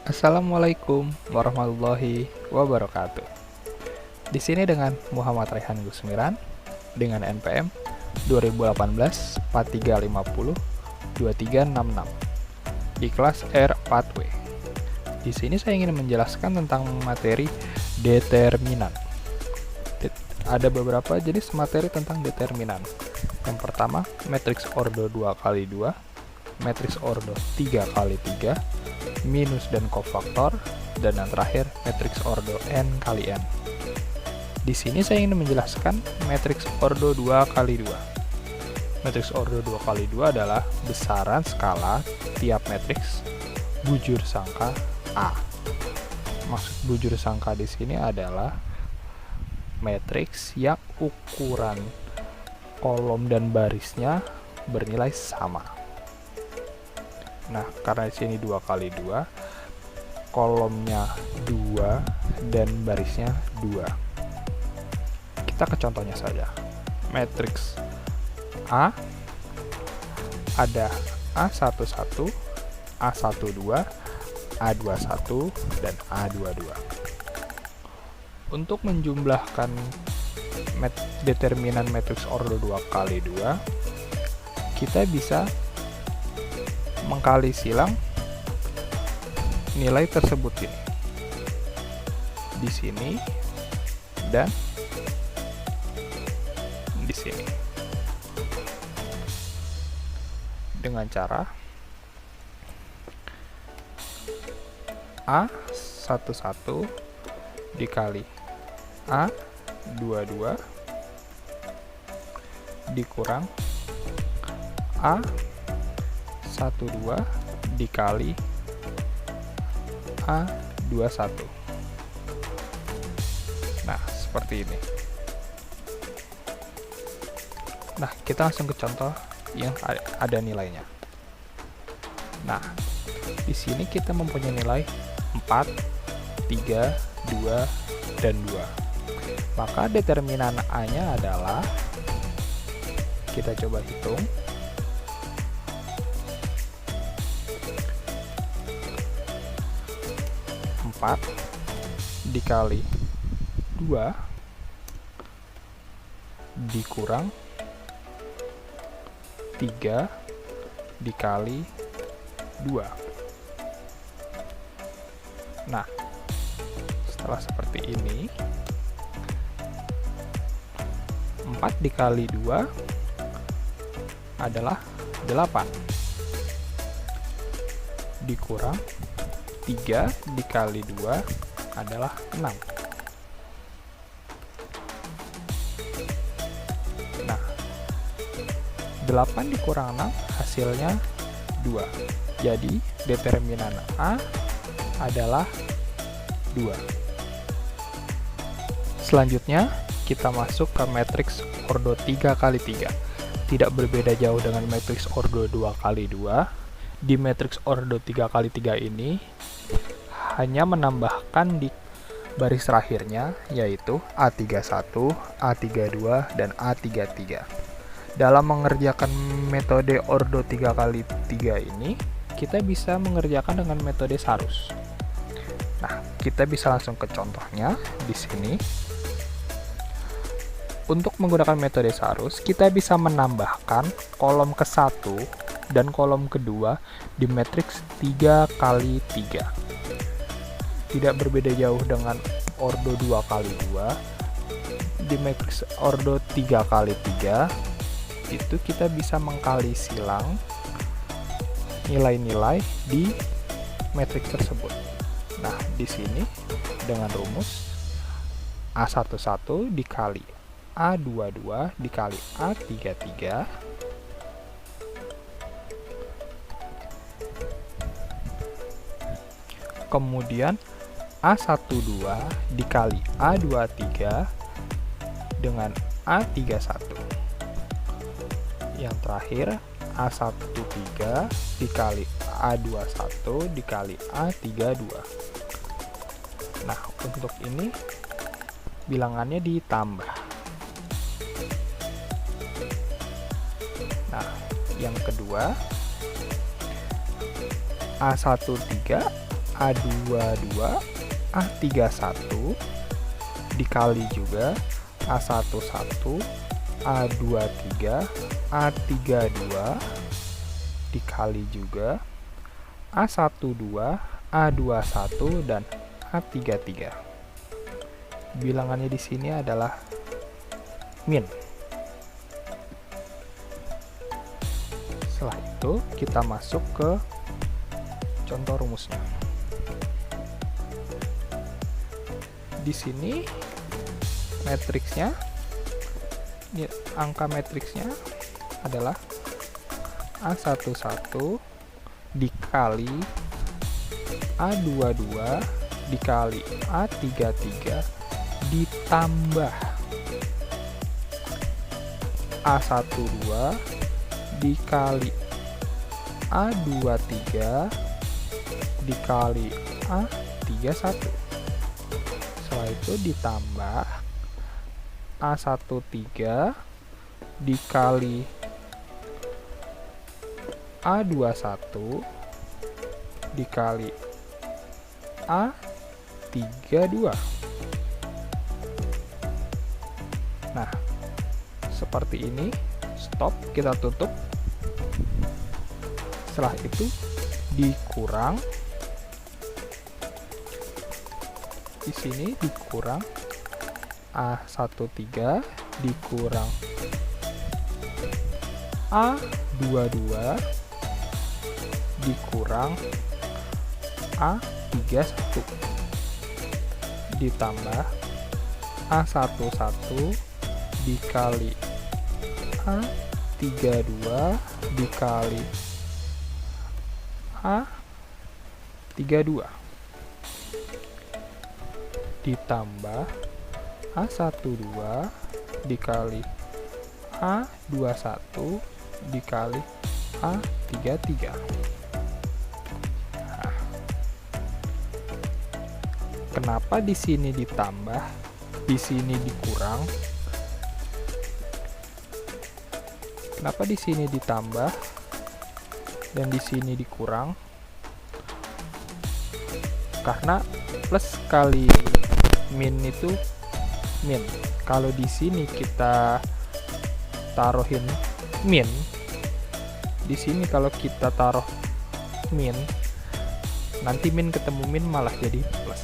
Assalamualaikum warahmatullahi wabarakatuh. Di sini dengan Muhammad Raihan Gusmiran dengan NPM 2018 4350 2366 di kelas R4W. Di sini saya ingin menjelaskan tentang materi determinan. Ada beberapa jenis materi tentang determinan. Yang pertama, matriks ordo 2x2, matriks ordo 3x3, minus dan kofaktor, dan yang terakhir matriks ordo n kali n. Di sini saya ingin menjelaskan matriks ordo 2x2. Matriks ordo 2x2 adalah besaran skala tiap matriks bujur sangka A. Maksud bujur sangka di sini adalah matriks yang ukuran kolom dan barisnya bernilai sama. Nah, karena di sini 2x2, kolomnya 2 dan barisnya 2. Kita ke contohnya saja. Matriks A ada A11, A12, A21, dan A22. Untuk menjumlahkan determinan matriks ordo 2x2, kita bisa mengkali silang nilai tersebut ini di sini dan di sini dengan cara A11 dikali A22 dikurang A12 dikali A21. Nah, seperti ini. Nah, kita langsung ke contoh yang ada nilainya. Nah, di sini kita mempunyai nilai 4, 3, 2, dan 2. Maka determinan A-nya adalah, kita coba hitung, 4 dikali 2 dikurang 3 dikali 2. Nah, setelah seperti ini, 4 dikali 2 adalah 8 dikurang 3 dikali 2 adalah 6. Nah, 8 dikurang 6 hasilnya 2. Jadi, determinan A adalah 2. Selanjutnya, kita masuk ke matriks ordo 3x3. Tidak berbeda jauh dengan matriks ordo 2x2. Di matriks ordo 3x3 ini hanya menambahkan di baris terakhirnya, yaitu A31, A32, dan A33. Dalam mengerjakan metode ordo 3x3 ini, kita bisa mengerjakan dengan metode Sarus. Nah, kita bisa langsung ke contohnya di sini. Untuk menggunakan metode Sarus, kita bisa menambahkan kolom ke-1 dan kolom kedua di matriks 3x3. Tidak berbeda jauh dengan ordo 2x2. Di matriks ordo 3x3 itu kita bisa mengkali silang nilai-nilai di matriks tersebut. Nah, di sini dengan rumus A11 dikali A22 dikali A33 kemudian A12 dikali A23 dengan A31. Yang terakhir A13 dikali A21 dikali A32. Nah, untuk ini bilangannya ditambah. Nah, yang kedua A13 A22, A31, dikali juga A11, A23, A32, dikali juga A12, A21, dan A33. Bilangannya di sini adalah min. Setelah itu kita masuk ke contoh rumusnya. Di sini matriksnya, angka matriksnya adalah A11 dikali A22 dikali A33 ditambah A12 dikali A23 dikali A31. Setelah itu ditambah A13 dikali A21 dikali A32. Nah, seperti ini. Stop, kita tutup. Setelah itu dikurang, di sini dikurang A13 dikurang A22 dikurang A31 ditambah A11 dikali A32 dikali A32 ditambah A12 dikali A21 dikali A33. Nah, kenapa di sini ditambah, di sini dikurang? Kenapa di sini ditambah dan di sini dikurang? Karena plus kali min itu min. Kalau di sini kita taruhin min, di sini kalau kita taruh min, nanti min ketemu min malah jadi plus.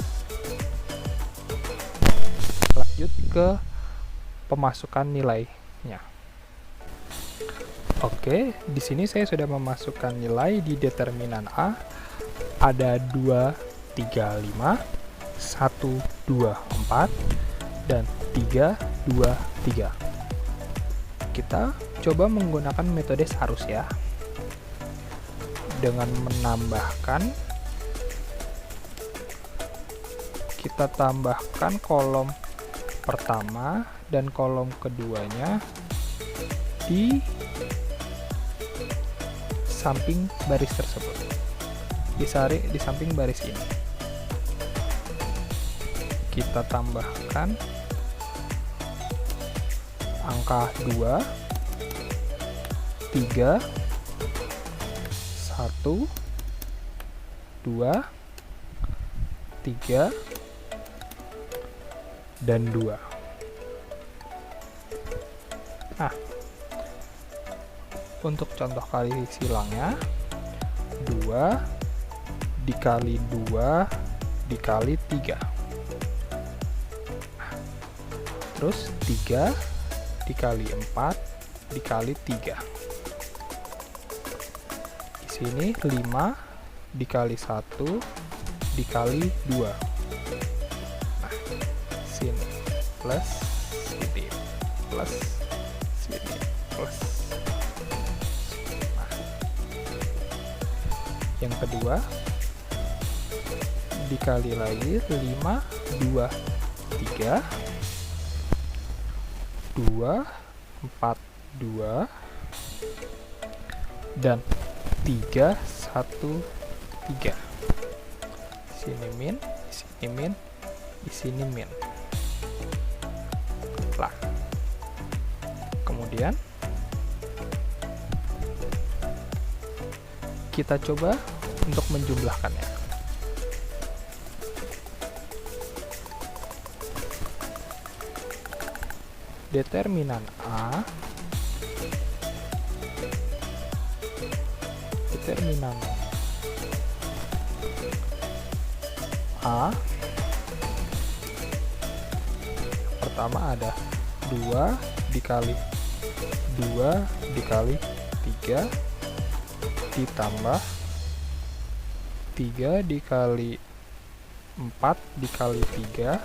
Lanjut ke pemasukan nilainya. Oke, di sini saya sudah memasukkan nilai di determinan A. Ada 2, 3, 5, 1, 2, 4, dan 3, 2, 3. Kita coba menggunakan metode seharus ya. Dengan menambahkan, kita tambahkan kolom pertama dan kolom keduanya di samping baris tersebut, di samping baris ini. Kita tambahkan angka 2, 3, 1, 2, 3, dan 2. Nah, untuk contoh kali silangnya, 2 dikali 2 dikali 3. Terus 3 dikali 4 dikali 3. Di sini 5 dikali 1 dikali 2. Nah, sini plus sini plus sini plus. Nah, yang kedua dikali lagi 5 2 3 2 4 2 dan 3 1 3. Di sini min, di sini min, di sini min. Lah. Kemudian kita coba untuk menjumlahkannya. determinan A pertama ada 2 dikali 3 ditambah 3 dikali 4 dikali 3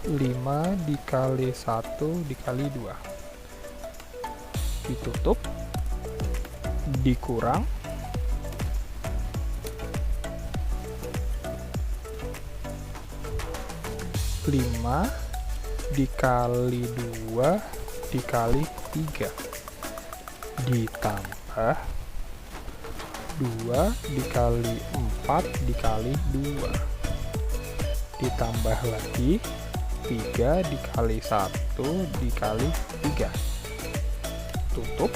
5 dikali 1 dikali 2 ditutup dikurang 5 dikali 2 dikali 3 ditambah 2 dikali 4 dikali 2 ditambah lagi 3 dikali 1 dikali 3 tutup.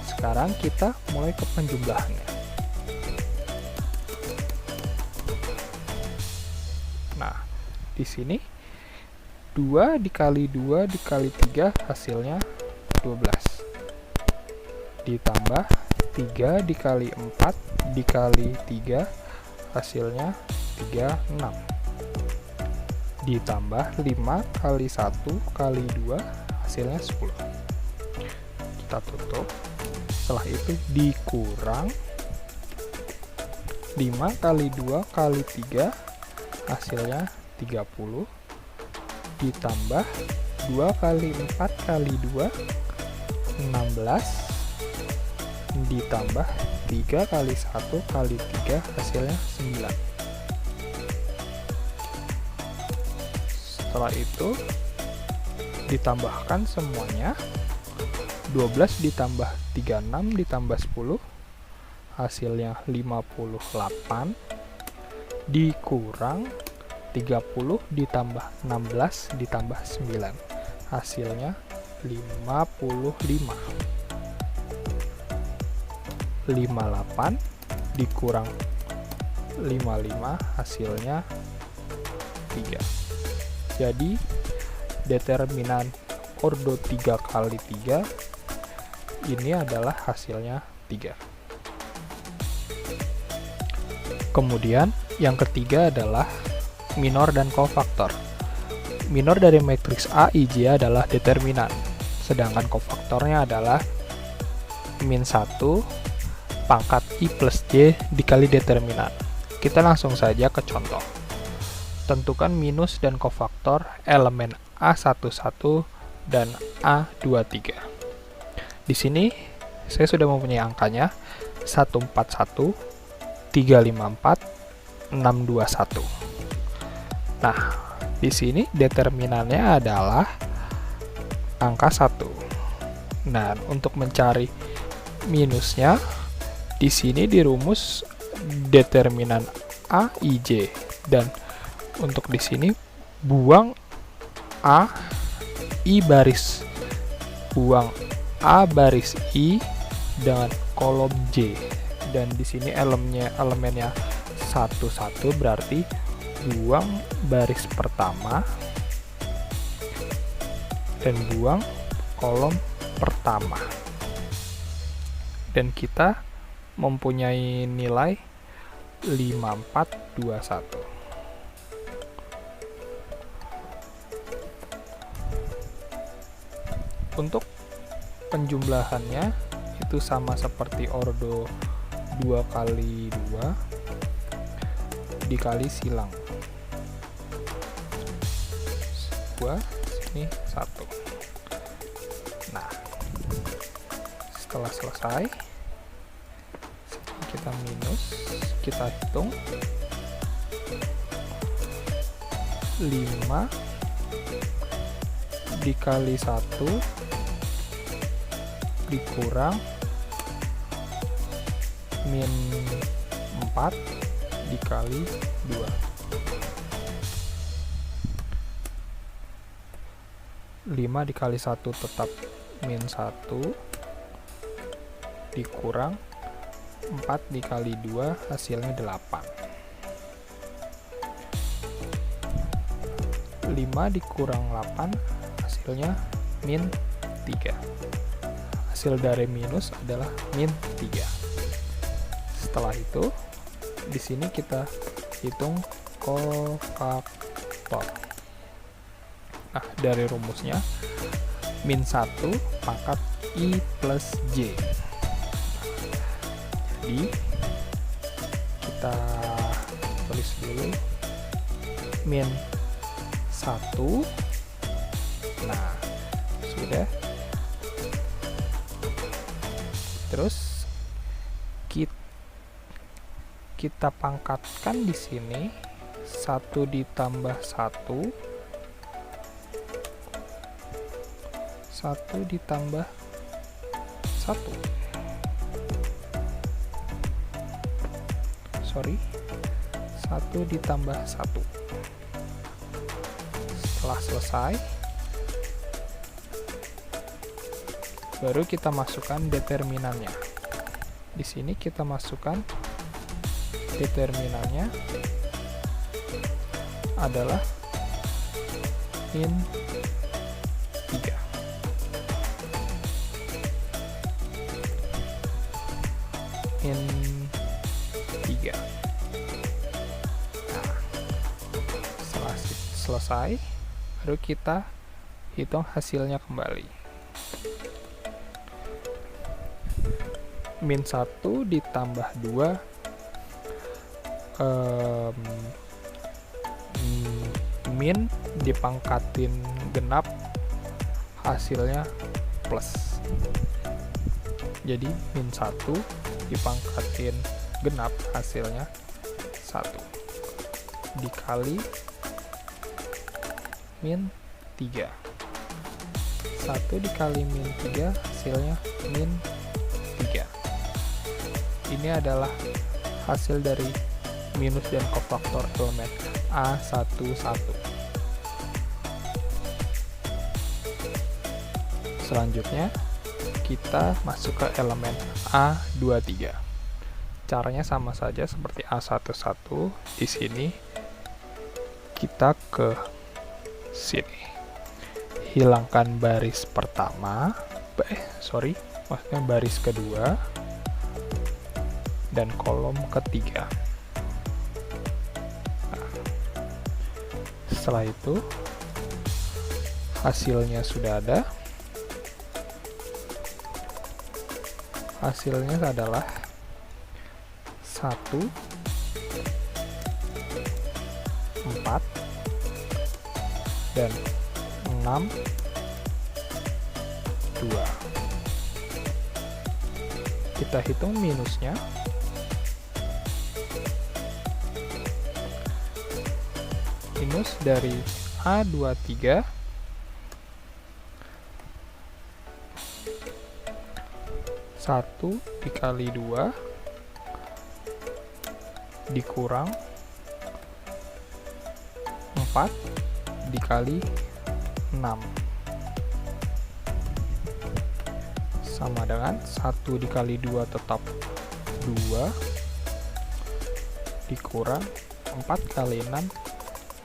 Sekarang kita mulai ke penjumlahannya. Nah, di sini 2 dikali 2 dikali 3 hasilnya 12. Ditambah 3 dikali 4 dikali 3 hasilnya 36. Ditambah 5 kali 1 kali 2 hasilnya 10. Kita tutup. Setelah itu dikurang 5 kali 2 kali 3 hasilnya 30 ditambah 2 kali 4 kali 2 16 ditambah 3 kali 1 kali 3 hasilnya 9. Setelah itu ditambahkan semuanya. 12 ditambah 36 ditambah 10 hasilnya 58 dikurang 30 ditambah 16 ditambah 9 hasilnya 55. 58 dikurang 55 hasilnya 3. Jadi determinan ordo 3 kali 3 ini adalah hasilnya 3. Kemudian yang ketiga adalah minor dan kofaktor. Minor dari matriks A, I, J adalah determinan, sedangkan kofaktornya adalah min 1 pangkat I plus J dikali determinan. Kita langsung saja ke contoh. Tentukan minus dan kofaktor elemen A11 dan A23. Di sini saya sudah mempunyai angkanya 141, 354, 621. Nah, di sini determinannya adalah angka 1. Nah, untuk mencari minusnya, di sini dirumus determinan A, I, J, dan untuk di sini buang A, I baris, buang A baris I dengan kolom J, dan di sini elemennya 11 berarti buang baris pertama dan buang kolom pertama, dan kita mempunyai nilai 5421. Untuk penjumlahannya itu sama seperti ordo 2 kali 2 dikali silang 2, sini 1. Nah, setelah selesai kita minus, kita hitung 5 dikali 1 dikurang min 4 dikali 2. 5 dikali 1 tetap min 1 dikurang 4 dikali 2 hasilnya 8. 5 dikurang 8 hasilnya min 3. Hasil dari minus adalah min 3. Setelah itu di sini kita hitung kofaktor. Nah, dari rumusnya min 1 pangkat I plus J. Jadi kita tulis dulu min 1. Nah, sudah. Terus kita pangkatkan di sini 1 ditambah 1 ditambah 1. Sorry, 1 ditambah 1. Setelah selesai, baru kita masukkan determinannya. Di sini kita masukkan determinannya adalah min 3. Min 3. Nah, setelah selesai, baru kita hitung hasilnya kembali. Min 1 ditambah 2 min dipangkatin genap hasilnya plus. Jadi min 1 dipangkatin genap hasilnya 1 dikali min 3. 1 dikali min 3 hasilnya min 3. Ini adalah hasil dari minus dan kofaktor elemen A11. Selanjutnya kita masuk ke elemen A23. Caranya sama saja seperti A11. Di sini kita ke sini. Hilangkan baris pertama, maksudnya baris kedua dan kolom ketiga. Nah, setelah itu hasilnya sudah ada. Hasilnya adalah 1, 4, dan 6, 2. Kita hitung minusnya. Minus dari A23 1 dikali 2 dikurang 4 dikali 6 sama dengan 1 dikali 2 tetap 2 dikurang 4 kali 6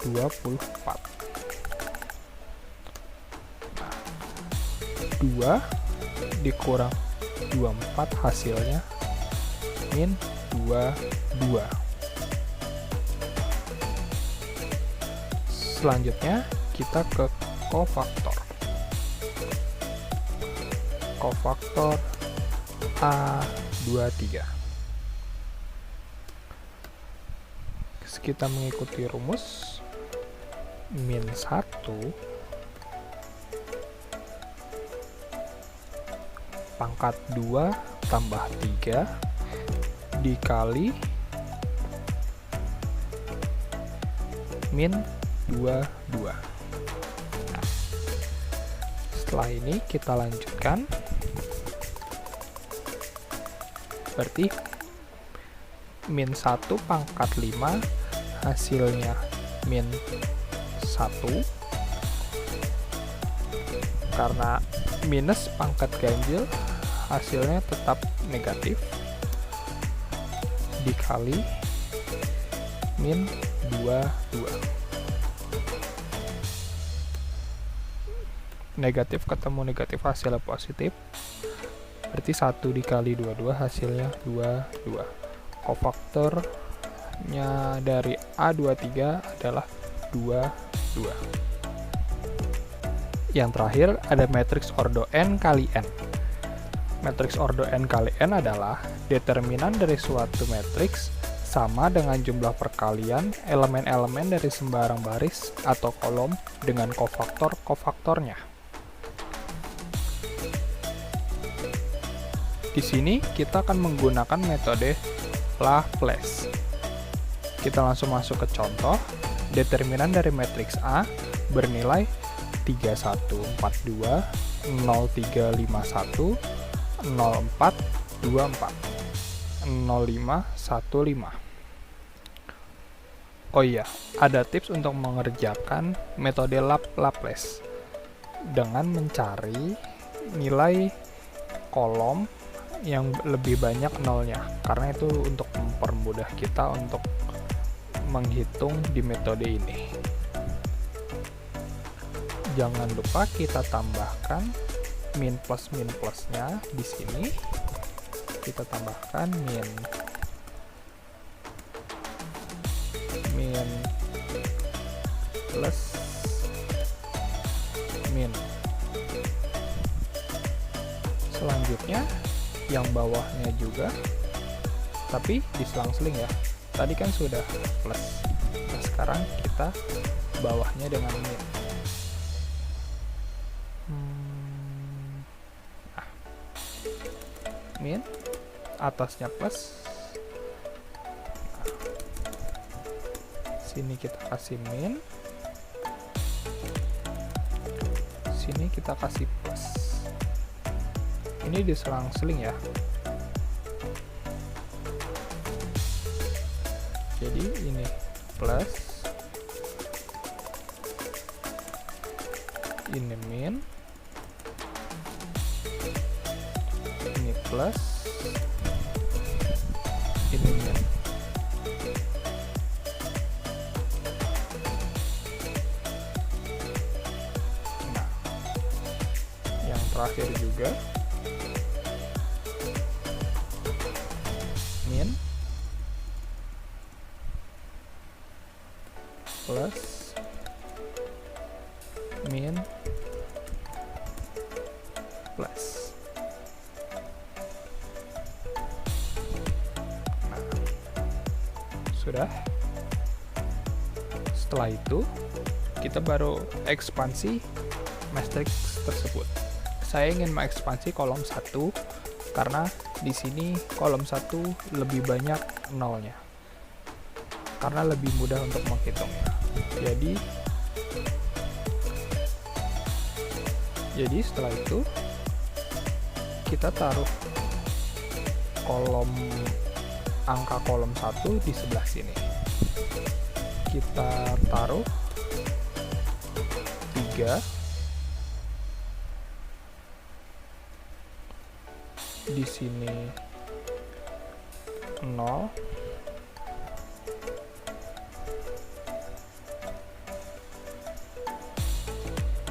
24. 2 dikurang 24 hasilnya min 22. Selanjutnya kita ke kofaktor. Kofaktor A23. Kita mengikuti rumus min 1 pangkat 2 tambah 3 dikali min 22. Nah, setelah ini kita lanjutkan. Berarti min 1 pangkat 5 hasilnya min 1. Karena minus pangkat ganjil hasilnya tetap negatif dikali min 22. negatif ketemu negatif hasilnya positif, berarti 1 dikali 22 hasilnya 22. Kofaktornya dari A23 adalah 22. Yang terakhir ada matriks ordo n kali n. Matriks ordo n kali n adalah determinan dari suatu matriks sama dengan jumlah perkalian elemen-elemen dari sembarang baris atau kolom dengan kofaktor-kofaktornya. Di sini kita akan menggunakan metode Laplace. Kita langsung masuk ke contoh. Determinan dari matriks A bernilai 3142, 0351, 0424, 0515. Oh iya, ada tips untuk mengerjakan metode Laplace dengan mencari nilai kolom yang lebih banyak nolnya, karena itu untuk mempermudah kita untuk menghitung di metode ini. Jangan lupa kita tambahkan min plusnya di sini. Kita tambahkan min plus min. Selanjutnya yang bawahnya juga, tapi diselang-seling ya. Tadi kan sudah plus. Nah, sekarang kita bawahnya dengan min. Nah, min, atasnya plus. Sini kita kasih min, sini kita kasih plus. Ini diselang-seling ya. Jadi ini plus, ini min, ini plus, ini min. Nah, yang terakhir juga min plus min plus. Nah, sudah. Setelah itu kita baru ekspansi matriks tersebut. Saya ingin mengekspansi kolom 1 karena di sini kolom 1 lebih banyak nolnya, karena lebih mudah untuk menghitungnya. Jadi setelah itu kita taruh angka kolom 1 di sebelah sini. Kita taruh 3 di sini, 0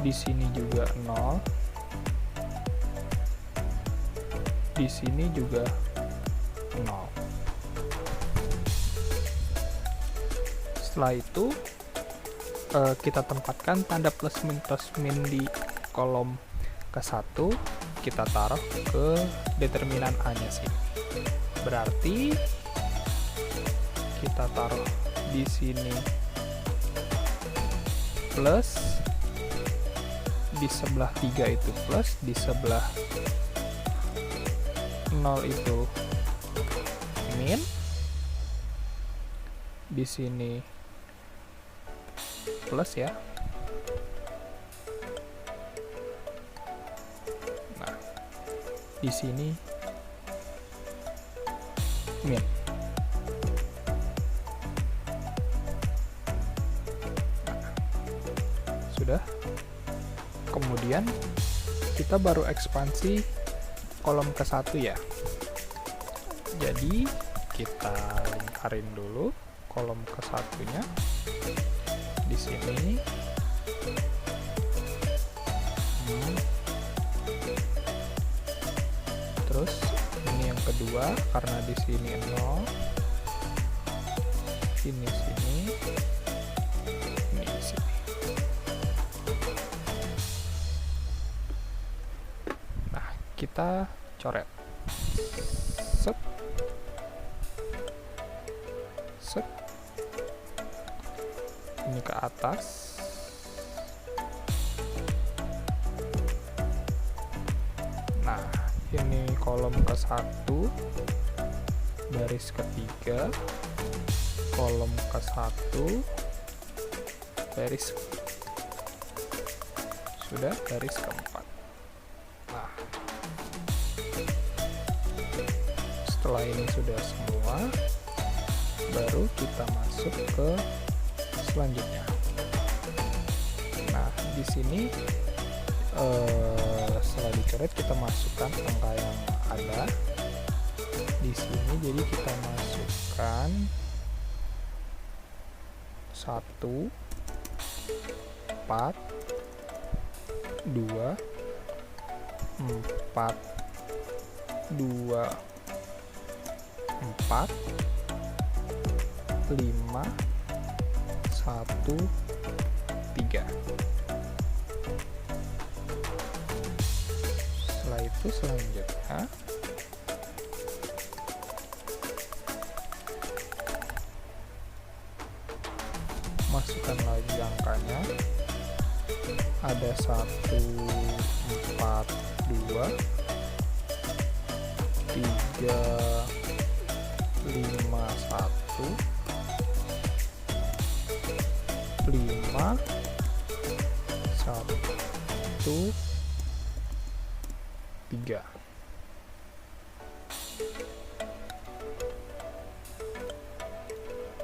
di sini juga 0, di sini juga 0. Setelah itu kita tempatkan tanda plus min di kolom ke-1, kita taruh ke determinan A-nya sini. Berarti kita taruh di sini plus, di sebelah 3 itu plus, di sebelah 0 itu min, di sini plus ya. Nah, di sini min. Sudah. Kemudian kita baru ekspansi kolom ke-1 ya. Jadi kita lingkarin dulu kolom ke-1-nya di sini Terus ini yang kedua, karena di sini 0, ini sini, ini di sini. Nah, kita coret. Set. Set. Ini ke atas. Nah, ini kolom ke-1, baris ke-3, kolom ke-1, baris sudah, baris ke-4. Nah, setelah ini sudah semua, baru kita masuk ke selanjutnya. Nah, di sini setelah dicoret kita masukkan angka yang ada di sini. Jadi kita masukkan 1, 4, 2, 4, 2, 4, 5, 1, 3. Setelah itu selanjutnya masukkan lagi angkanya. Ada 1, 4, 2, 3, 5, 1, 5, 1, 3.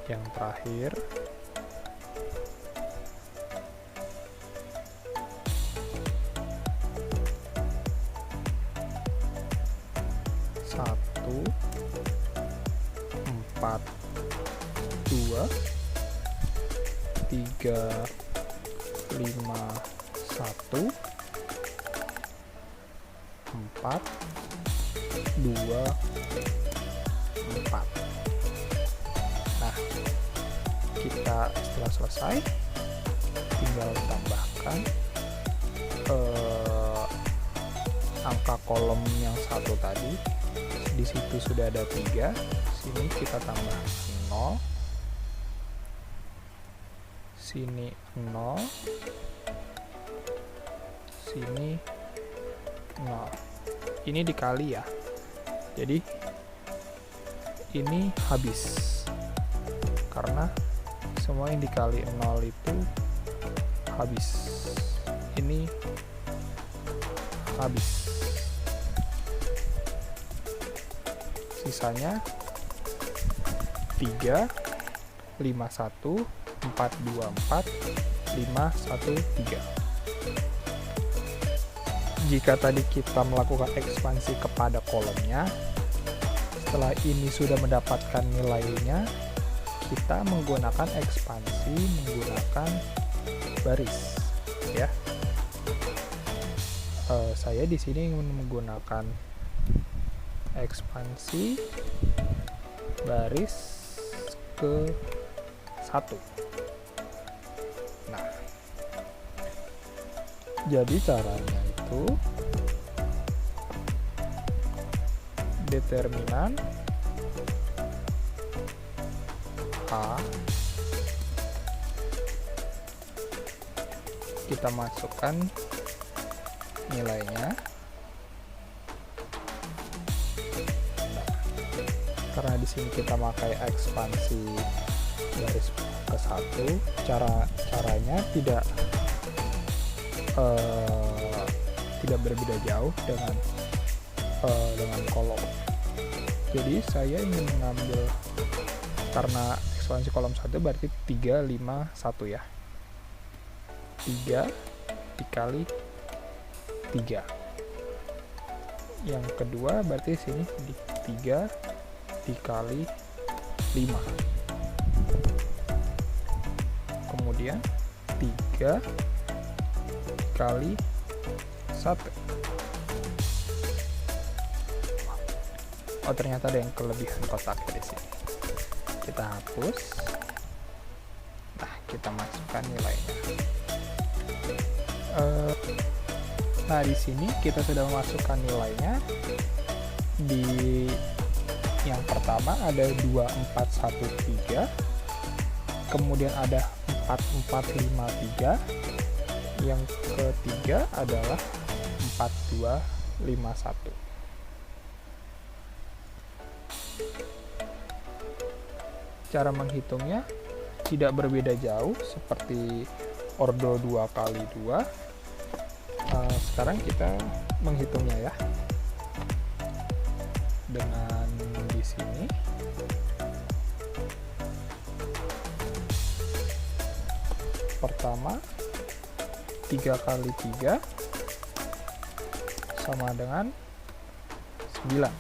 Yang terakhir satu, 4, 2, 3, 5, 1, 4, 2, 4. Nah, kita setelah selesai tinggal tambahkan angka kolom yang 1 tadi. Di situ sudah ada 3, sini kita tambah 0, sini 0, sini 0. Ini dikali ya, jadi ini habis karena semua yang dikali 0 itu habis. Ini habis, sisanya 3, 5, 1, 4, 2, 4, 5, 1, 3. Jika tadi kita melakukan ekspansi kepada kolomnya, setelah ini sudah mendapatkan nilainya, kita menggunakan ekspansi menggunakan baris, ya. Saya di sini ingin menggunakan ekspansi baris ke 1. Nah, jadi caranya itu determinan A kita masukkan nilainya. Nah, karena di sini kita pakai ekspansi baris ke 1, caranya tidak berbeda jauh dengan kolom. Jadi saya ingin mengambil, karena ekspansi kolom 1 berarti 3, 5, 1 ya. 3 dikali 3. Yang kedua berarti sini 3 dikali 5. Kemudian 3 dikali 1. Oh, ternyata ada yang kelebihan kotaknya di sini. Kita hapus. Nah, kita masukkan nilainya. Nah, di sini kita sudah memasukkan nilainya. Di yang pertama ada 2413, kemudian ada 4453, yang ketiga adalah 4251. Cara menghitungnya tidak berbeda jauh seperti ordo 2x2. Sekarang kita menghitungnya ya, dengan di sini pertama 3x3 sama dengan 9.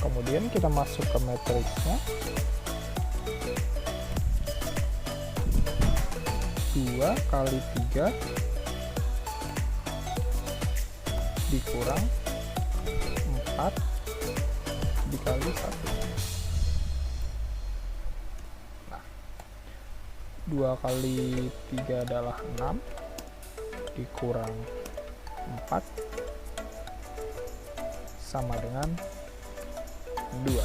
Kemudian kita masuk ke matriksnya. 2x3 dikurang 4 dikali 1. Nah, 2 kali 3 adalah 6 dikurang 4 sama dengan 2.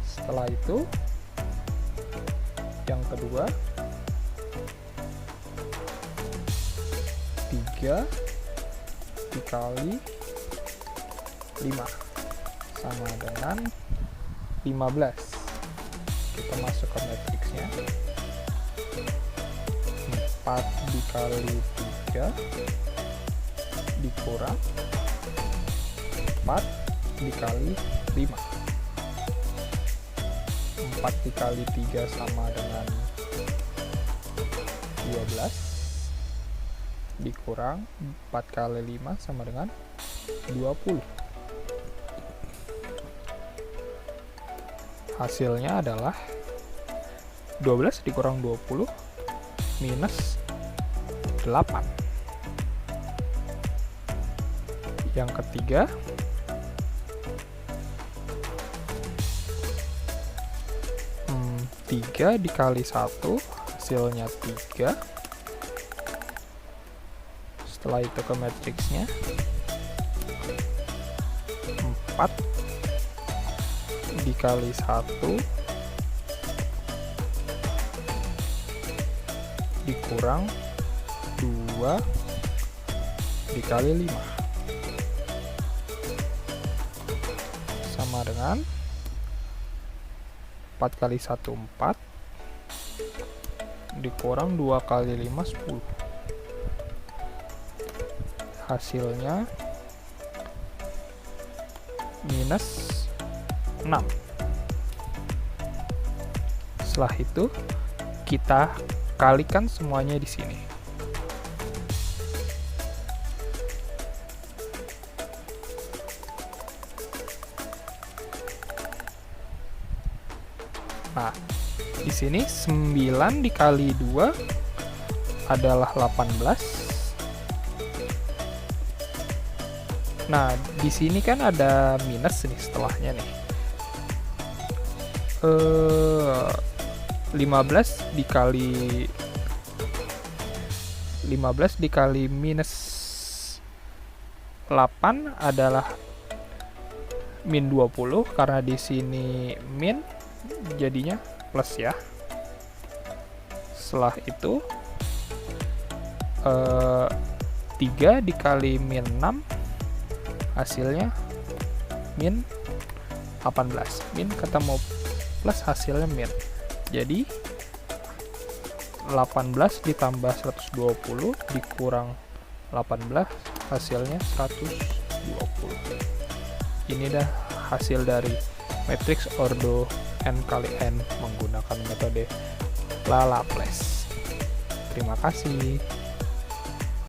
Setelah itu yang kedua 3 dikali 5 sama dengan 15. Kita masuk ke matriksnya. 4 dikali 3 dikurang 4 dikali 5. 4 dikali 3 sama dengan 12 dikurang 4 kali 5 sama dengan 20. Hasilnya adalah 12 dikurang 20 minus 8. Yang ketiga 3 dikali 1 hasilnya 3. Setelah itu ke matriksnya 4 dikali 1 dikurang 2 dikali 5 sama dengan 4 kali 1 4 dikurang 2 kali 5 10. Hasilnya minus 6. Setelah itu kita kalikan semuanya di sini. Nah, di sini 9 dikali 2 adalah 18. Nah, di sini kan ada minus nih setelahnya nih. 15 dikali minus 8 adalah min 20, karena di sini min jadinya plus ya. Setelah itu 3 dikali min 6 hasilnya min 18. Min ketemu plus hasilnya min. Jadi 18 ditambah 120 dikurang 18 hasilnya 120. Ini dah hasil dari matriks ordo n kali n menggunakan metode Laplace. Terima kasih.